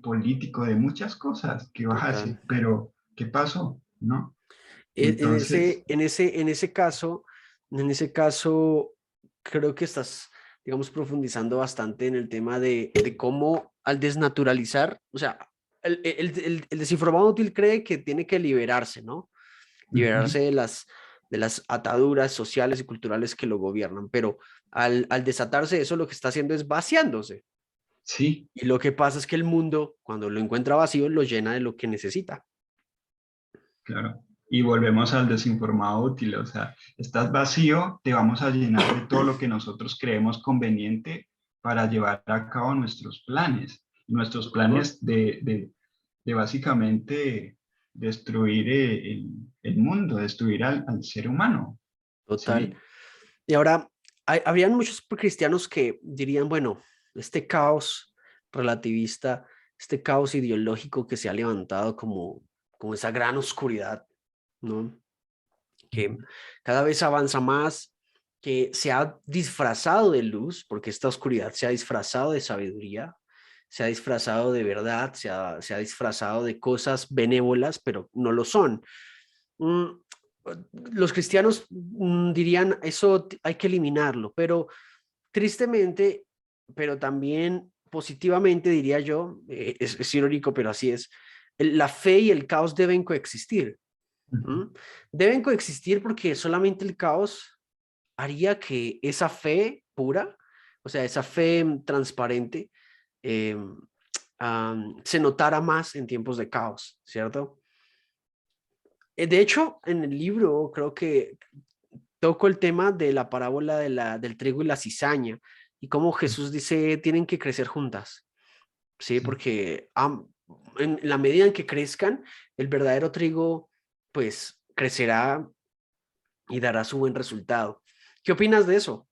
político, de muchas cosas que vas a Total. decir, pero ¿qué pasó? ¿No? En Entonces, en ese caso, creo que estás, digamos, profundizando bastante en el tema de cómo al desnaturalizar, o sea, el desinformado útil cree que tiene que liberarse, ¿no? ujú, Liberarse de las ataduras sociales y culturales que lo gobiernan, pero al desatarse eso lo que está haciendo es vaciándose. sí, Y lo que pasa es que el mundo, cuando lo encuentra vacío, lo llena de lo que necesita. claro. Y volvemos al desinformado útil, o sea, estás vacío, te vamos a llenar de todo lo que nosotros creemos conveniente para llevar a cabo nuestros Ujú, planes de básicamente destruir el mundo, destruir al ser humano, total. ¿sí? Y ahora, habrían muchos cristianos que dirían, bueno, este caos relativista, este caos ideológico que se ha levantado como esa gran oscuridad, ¿no? Que cada vez avanza más, que se ha disfrazado de luz, porque esta oscuridad se ha disfrazado de sabiduría, se ha disfrazado de verdad, se ha disfrazado de cosas benévolas, pero no lo son. Mm, los cristianos dirían, eso hay que eliminarlo, pero tristemente, pero también positivamente diría yo, es irónico, pero así es, la fe y el caos deben coexistir. ¿Mm? Deben coexistir porque solamente el caos haría que esa fe pura, o sea, esa fe transparente, eh, se notara más en tiempos de caos, ¿cierto? De hecho, en el libro creo que toco el tema de la parábola del trigo y la cizaña y cómo Jesús dice tienen que crecer juntas, ¿sí? Sí. Porque en la medida en que crezcan, el verdadero trigo, pues, crecerá y dará su buen resultado. ¿Qué opinas de eso?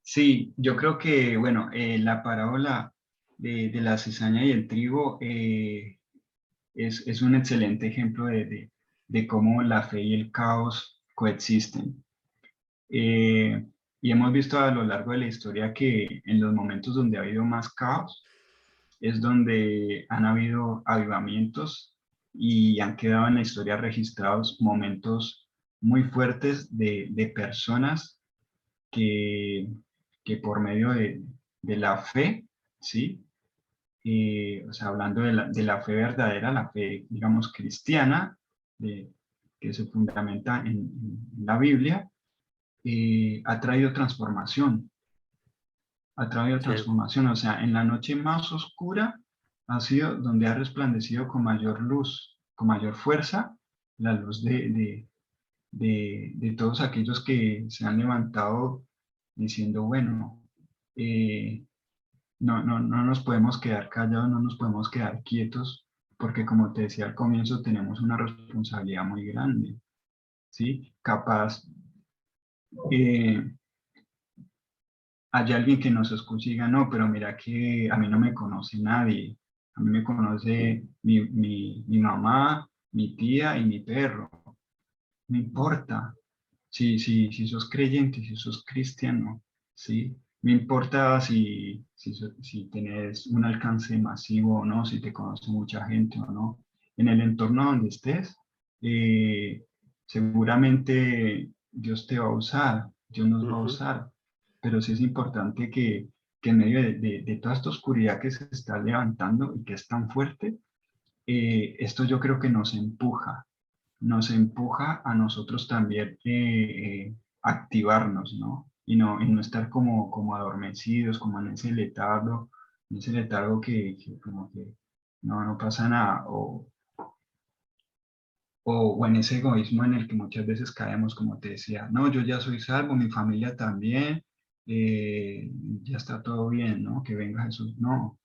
Sí, yo creo que, bueno, la parábola de la cizaña y el trigo es un excelente ejemplo de cómo la fe y el caos coexisten. Eh, y hemos visto a lo largo de la historia que en los momentos donde ha habido más caos es donde han habido avivamientos y han quedado en la historia registrados momentos muy fuertes de personas que, que por medio de la fe, ¿sí? O sea, hablando de la fe verdadera, la fe, digamos, cristiana, que se fundamenta en la Biblia, ha traído transformación, ha traído Sí, transformación. O sea, en la noche más oscura ha sido donde ha resplandecido con mayor luz, con mayor fuerza, la luz de todos aquellos que se han levantado diciendo, bueno, eh, no nos podemos quedar callados, no nos podemos quedar quietos, porque como te decía al comienzo, tenemos una responsabilidad muy grande, ¿sí? Capaz, eh, hay alguien que nos escuche y diga, no, pero mira que a mí no me conoce nadie, a mí me conoce mi mamá, mi tía y mi perro, no importa, si sos creyente, si sos cristiano, ¿sí? No importa si tenés un alcance masivo o no, si te conoce mucha gente o no. En el entorno donde estés, eh, seguramente Dios te va a usar, Dios nos va a ujú, usar, pero sí es importante que en medio de toda esta oscuridad que se está levantando y que es tan fuerte, esto yo creo que nos empuja a nosotros también activarnos, ¿no? Y no estar como adormecidos, como en ese letargo que como que no pasa nada, o en ese egoísmo en el que muchas veces caemos, como te decía, no, yo ya soy salvo, mi familia también, ya está todo bien, ¿no? Que venga Jesús, no.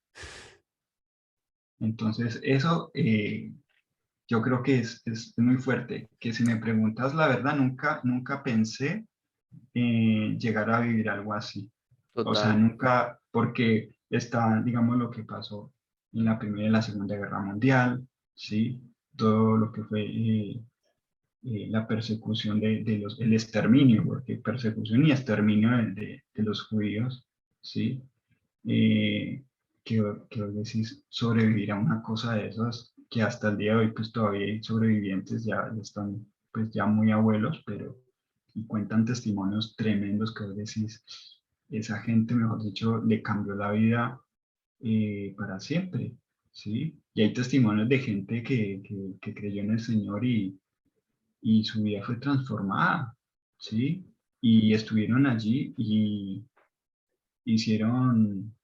Entonces, eso yo creo que es muy fuerte, que si me preguntas la verdad, nunca pensé llegar a vivir algo así. O sea, total. nunca, porque está, digamos, lo que pasó en la Primera y la Segunda Guerra Mundial, ¿sí? Todo lo que fue la persecución el exterminio, porque persecución y exterminio de los judíos, ¿sí? Eh, que vos decís sobrevivir a una cosa de esas, que hasta el día de hoy pues todavía hay sobrevivientes, ya están pues ya muy abuelos, pero y cuentan testimonios tremendos que vos decís, esa gente, mejor dicho, le cambió la vida para siempre, ¿sí? Y hay testimonios de gente que creyó en el Señor y su vida fue transformada, ¿sí? Y estuvieron allí y hicieron,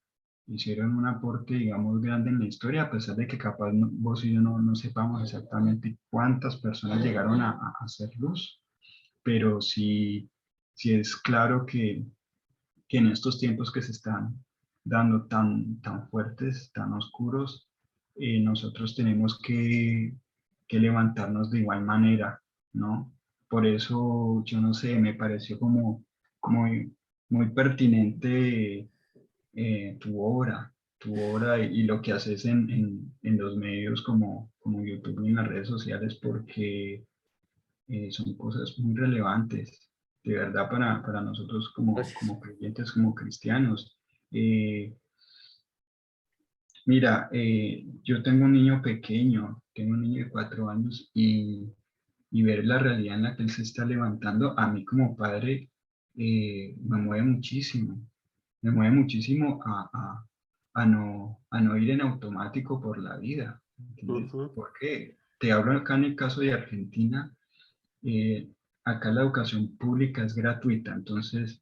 hicieron un aporte, digamos, grande en la historia, a pesar de que capaz vos y yo no sepamos exactamente cuántas personas llegaron a hacer luz, pero sí es claro que en estos tiempos que se están dando tan fuertes, tan oscuros, nosotros tenemos que levantarnos de igual manera, ¿no? Por eso, yo no sé, me pareció como muy, muy pertinente tu obra, tu obra y lo que haces en los medios como YouTube y en las redes sociales, porque son cosas muy relevantes, de verdad, para nosotros Gracias. como creyentes, como cristianos. Eh, Mira, yo tengo un niño pequeño, tengo un niño de 4 años y ver la realidad en la que él se está levantando, a mí como padre, me mueve muchísimo a no ir en automático por la vida, ¿entiendes? Ujú. ¿Por qué? Te hablo acá en el caso de Argentina, eh, acá la educación pública es gratuita, entonces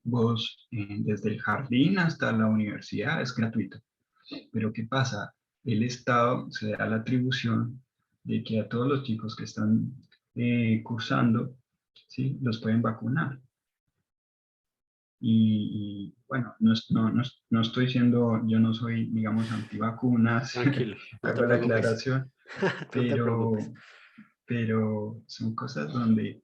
vos desde el jardín hasta la universidad es gratuito. Pero ¿qué pasa? El Estado se da la atribución de que a todos los chicos que están cursando, ¿sí? Los pueden vacunar. Bueno, no estoy siendo, yo no soy, digamos, antivacunas, Tranquilo, no te hago la preocupes. aclaración, No te preocupes. pero, pero son cosas donde,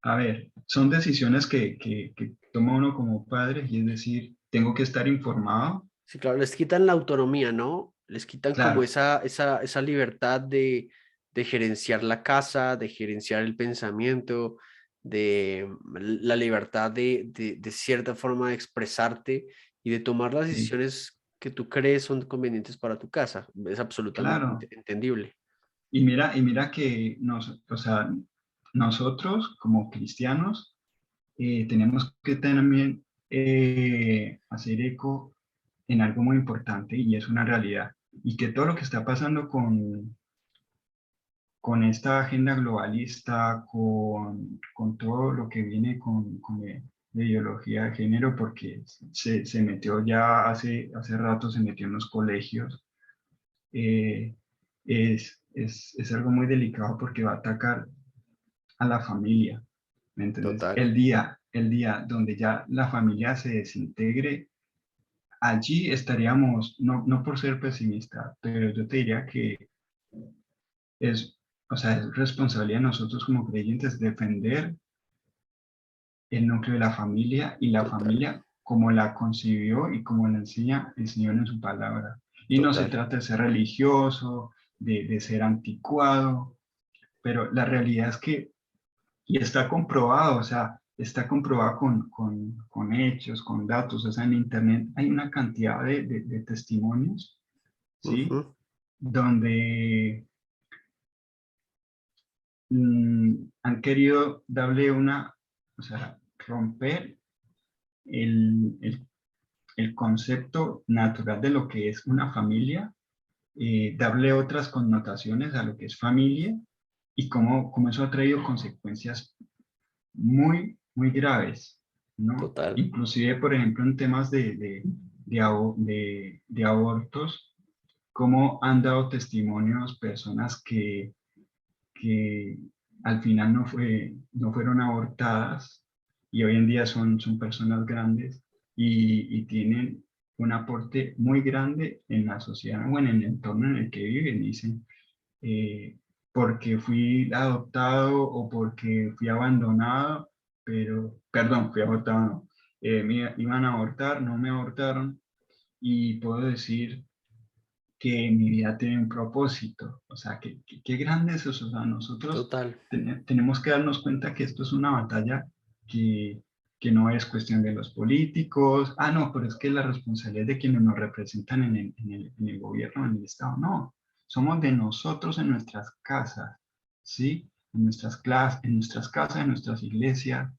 a ver, son decisiones que toma uno como padre y es decir, tengo que estar informado, Sí, claro, les quitan la autonomía, ¿no? Les quitan como claro, esa libertad de gerenciar la casa, de gerenciar el pensamiento, de la libertad de cierta forma de expresarte y de tomar las sí, decisiones que tú crees son convenientes para tu casa. Es absolutamente claro. entendible. Y mira que o sea, nosotros como cristianos tenemos que también hacer eco en algo muy importante y es una realidad. Y que todo lo que está pasando con esta agenda globalista, con todo lo que viene de ideología de género, porque se metió ya hace rato, se metió en los colegios, eh, es algo muy delicado porque va a atacar a la familia, ¿me entiendes? Total, El día donde ya la familia se desintegre, allí estaríamos, no por ser pesimista, pero yo te diría que es, o sea, es responsabilidad de nosotros como creyentes defender el núcleo de la familia y la total, familia como la concibió y como la enseña el Señor en su palabra. Y no se total, trata de ser religioso, de ser anticuado, pero la realidad es que y está comprobado, o sea, está comprobado con hechos, con datos, o sea, en Internet hay una cantidad de testimonios, ¿sí? ujú, Donde han querido darle o sea, romper el concepto natural de lo que es una familia, darle otras connotaciones a lo que es familia y cómo eso ha traído consecuencias muy, muy graves, ¿no? total, Inclusive, por ejemplo, en temas de abortos, cómo han dado testimonios personas que al final no fueron abortadas y hoy en día son personas grandes y tienen un aporte muy grande en la sociedad o en el entorno en el que viven. Dicen, eh, porque fui adoptado o porque fui abandonado, perdón, fui abortado, no. Me iban a abortar, no me abortaron y puedo decir que mi vida tiene un propósito. O sea, qué grande es eso. O sea, nosotros total, tenemos que darnos cuenta que esto es una batalla que, que no es cuestión de los políticos. Ah, no, pero es que la responsabilidad es de quienes nos representan en el gobierno, en el Estado. No, somos de nosotros en nuestras casas, ¿sí? En nuestras casas, en nuestras iglesias,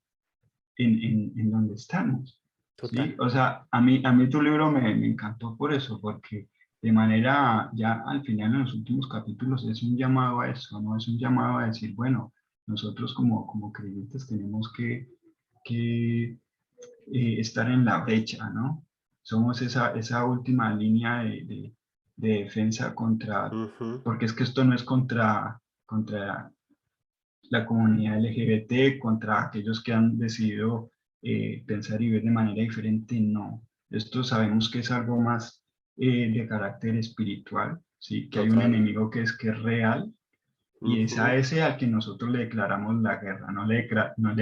en donde estamos. ¿Sí? total. O sea, a mí tu libro me encantó por eso, porque de manera, ya al final en los últimos capítulos es un llamado a eso, ¿no? Es un llamado a decir, bueno, nosotros como creyentes tenemos que estar en la brecha, ¿no? Somos esa última línea de defensa Ujú. porque es que esto no es contra la comunidad LGBT, contra aquellos que han decidido pensar y ver de manera diferente, no. Esto sabemos que es algo más de carácter espiritual, ¿sí? Que hay un Total. enemigo que es real y es a Ujú. ese al que nosotros le declaramos la guerra, no le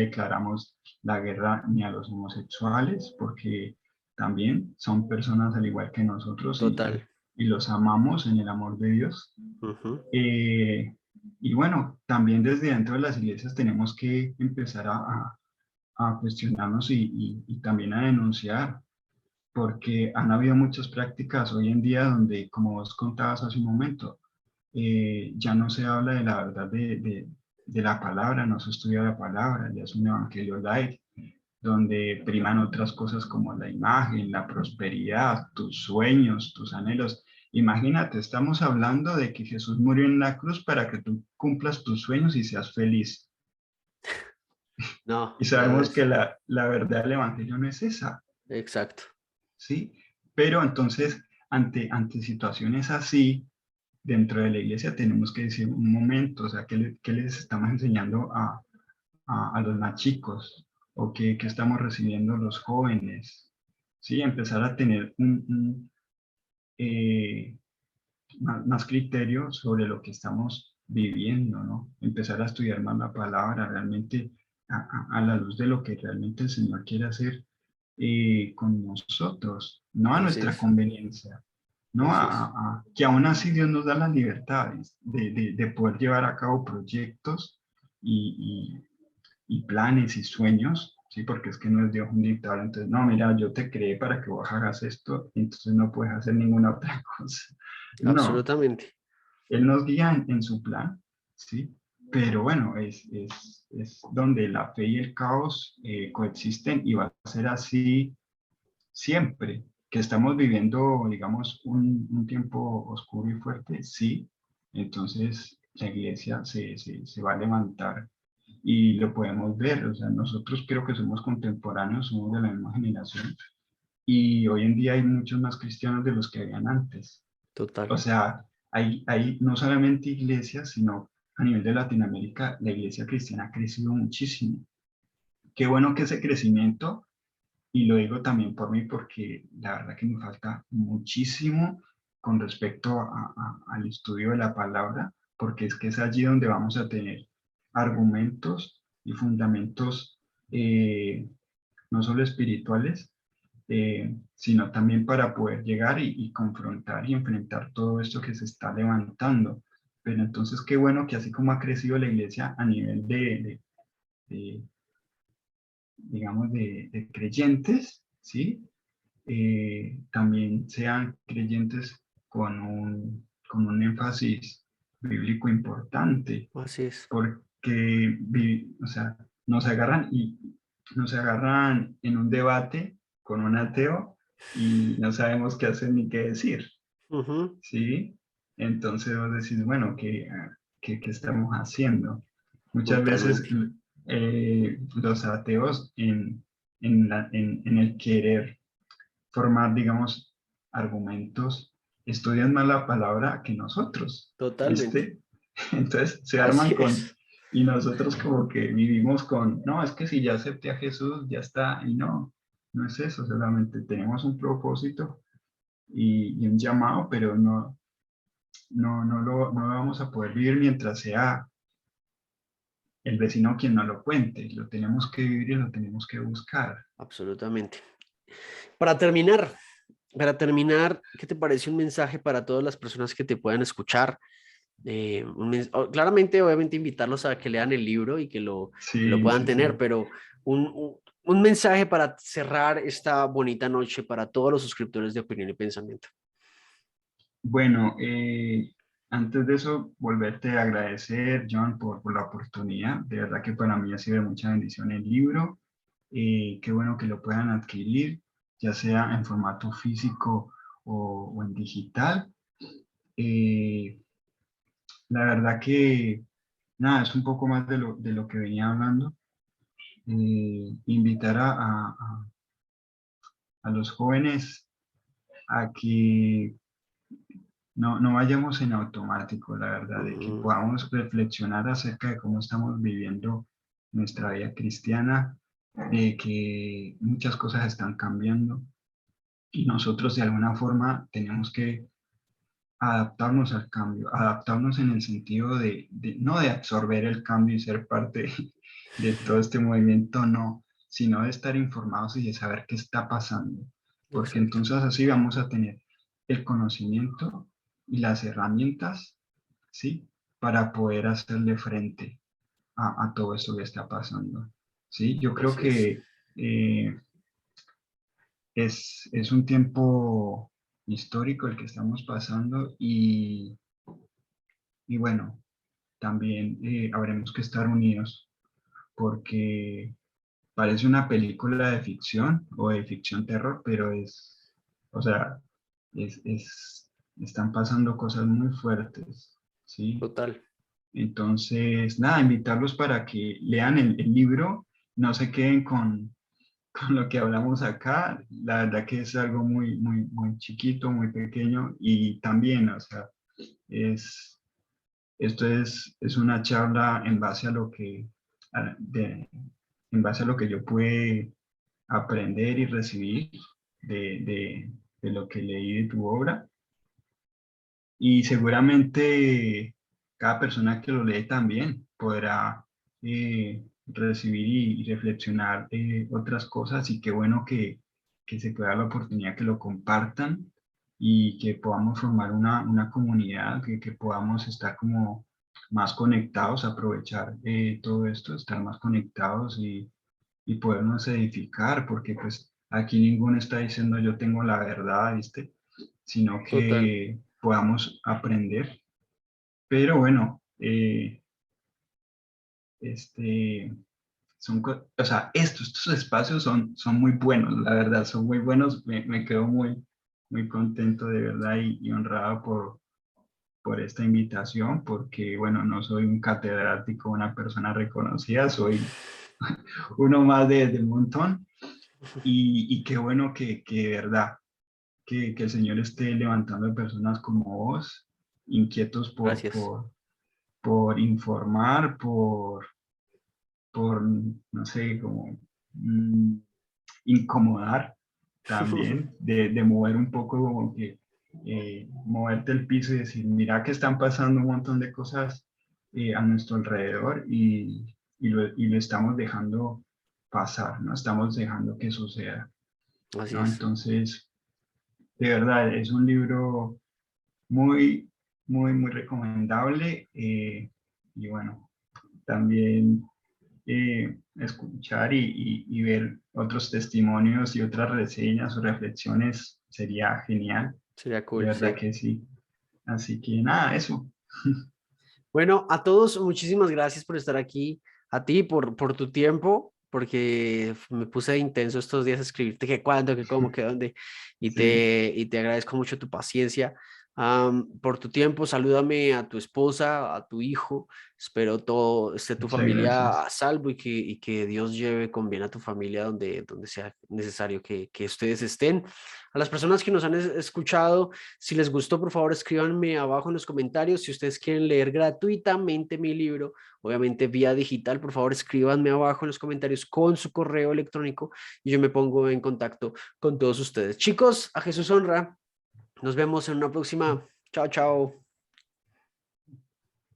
declaramos la guerra ni a los homosexuales, porque también son personas al igual que nosotros Total. y los amamos en el amor de Dios. Ujú. Y bueno, también desde dentro de las iglesias tenemos que empezar a cuestionarnos y también a denunciar, porque han habido muchas prácticas hoy en día donde, como vos contabas hace un momento, ya no se habla de la verdad de la palabra, no se estudia la palabra, ya es un evangelio light, donde priman otras cosas como la imagen, la prosperidad, tus sueños, tus anhelos. Imagínate, estamos hablando de que Jesús murió en la cruz para que tú cumplas tus sueños y seas feliz. No, Y no sabemos que es. la verdad del Evangelio no es esa, Exacto. ¿sí? Pero entonces, ante situaciones así, dentro de la iglesia tenemos que decir un momento, o sea, ¿qué les estamos enseñando a los más chicos? ¿O qué estamos recibiendo los jóvenes? Sí, empezar a tener eh, más criterio sobre lo que estamos viviendo, ¿no? Empezar a estudiar más la palabra realmente a la luz de lo que realmente el Señor quiere hacer con nosotros, no a Así nuestra es. conveniencia, no Así es. que aún así Dios nos da las libertades de poder llevar a cabo proyectos y, y planes y sueños, ¿sí? Porque es que no es Dios un dictador, entonces, no, mira, yo te creé para que vos hagas esto, entonces no puedes hacer ninguna otra cosa. No, Absolutamente. Él nos guía en su plan, ¿sí? Pero bueno, es donde la fe y el caos coexisten y va a ser así siempre. Que estamos viviendo, digamos, un tiempo oscuro y fuerte, sí. Entonces la iglesia se va a levantar y lo podemos ver. O sea, nosotros creo que somos contemporáneos, somos de la misma generación y hoy en día hay muchos más cristianos de los que habían antes. Total. O sea, hay no solamente iglesias, sino a nivel de Latinoamérica, la iglesia cristiana ha crecido muchísimo. Qué bueno que ese crecimiento, y lo digo también por mí, porque la verdad que me falta muchísimo con respecto al estudio de la palabra, porque es que es allí donde vamos a tener argumentos y fundamentos no solo espirituales, sino también para poder llegar y confrontar y enfrentar todo esto que se está levantando. Pero entonces qué bueno que así como ha crecido la iglesia a nivel de, digamos, de creyentes, ¿sí? También sean creyentes con un énfasis bíblico importante, Así es. porque, o sea, nos agarran y nos agarran en un debate con un ateo y no sabemos qué hacer ni qué decir, Ujú. ¿sí? Entonces vos decís, bueno, ¿qué estamos haciendo? Muchas veces Totalmente. los ateos en el querer formar, digamos, argumentos, estudian más la palabra que nosotros, Totalmente. ¿viste? Entonces se Así arman es. y nosotros como que vivimos con, no, es que si ya acepté a Jesús, ya está, y no, no es eso, solamente tenemos un propósito y un llamado, pero no lo vamos a poder vivir mientras sea el vecino quien nos lo cuente, lo tenemos que vivir y lo tenemos que buscar. Absolutamente. Para terminar, ¿qué te parece un mensaje para todas las personas que te puedan escuchar? Claramente, obviamente, invitarlos a que lean el libro y que lo Sí, puedan sí, tener, sí. pero un mensaje para cerrar esta bonita noche para todos los suscriptores de Opinión y Pensamiento. Bueno, antes de eso, volverte a agradecer, John, por la oportunidad. De verdad que para mí ha sido de mucha bendición el libro. Qué bueno que lo puedan adquirir, ya sea en formato físico o en digital. Eh, la verdad que, nada, es un poco más de lo que venía hablando. Invitar a los jóvenes a que no vayamos en automático, la verdad, de que Mm, podamos reflexionar acerca de cómo estamos viviendo nuestra vida cristiana, de que muchas cosas están cambiando y nosotros de alguna forma tenemos que adaptarnos al cambio, adaptarnos en el sentido no de absorber el cambio y ser parte de todo este movimiento, no, sino de estar informados y de saber qué está pasando. porque Exacto. entonces así vamos a tener el conocimiento y las herramientas, ¿sí? Para poder hacerle frente a todo esto que está pasando, ¿sí? Yo creo Así es. que eh, es un tiempo histórico el que estamos pasando y bueno, también habremos que estar unidos porque parece una película de ficción o de ficción terror, pero o sea, están pasando cosas muy fuertes, ¿sí? Total. Entonces, nada, invitarlos para que lean el libro, no se queden con lo que hablamos acá, la verdad que es algo muy, muy, muy chiquito, muy pequeño y también, o sea, es, esto es una charla en base a lo que, en base a lo que yo pude aprender y recibir de lo que leí de tu obra. Y seguramente cada persona que lo lee también podrá recibir y reflexionar otras cosas y qué bueno que se pueda dar la oportunidad que lo compartan y que podamos formar una comunidad, que podamos estar como más conectados, aprovechar todo esto, estar más conectados y podernos edificar, porque pues aquí ninguno está diciendo yo tengo la verdad, ¿viste? Sino Total. que podamos aprender. Pero bueno, este, o sea, estos espacios son muy buenos, la verdad, son muy buenos. Me quedo muy, muy contento de verdad y honrado por esta invitación, porque bueno, no soy un catedrático, una persona reconocida, soy uno más del montón. Y qué bueno que de verdad que el Señor esté levantando personas como vos, inquietos Gracias. por informar, por, no sé, como mm, incomodar también, de mover un poco como que moverte el piso y decir, mira que están pasando un montón de cosas a nuestro alrededor y lo estamos dejando pasar, ¿no? Estamos dejando que suceda, Así ¿no? es. Entonces, de verdad, es un libro muy, muy, muy recomendable. Y bueno, también escuchar y ver otros testimonios y otras reseñas o reflexiones sería genial. Sería De cool, verdad sí. que sí. Así que nada, eso. Bueno, a todos, muchísimas gracias por estar aquí, a ti por tu tiempo, porque me puse intenso estos días a escribirte qué cuándo, qué cómo, qué dónde, Sí, y te agradezco mucho tu paciencia, por tu tiempo. Salúdame a tu esposa, a tu hijo. Espero todo esté tu muchas familia gracias. a salvo y que Dios lleve con bien a tu familia donde sea necesario que ustedes estén. A las personas que nos han escuchado, si les gustó, por favor, escríbanme abajo en los comentarios. Si ustedes quieren leer gratuitamente mi libro, obviamente vía digital, por favor, escríbanme abajo en los comentarios con su correo electrónico y yo me pongo en contacto con todos ustedes. Chicos, a Jesús honra. Nos vemos en una próxima. Chao, chao.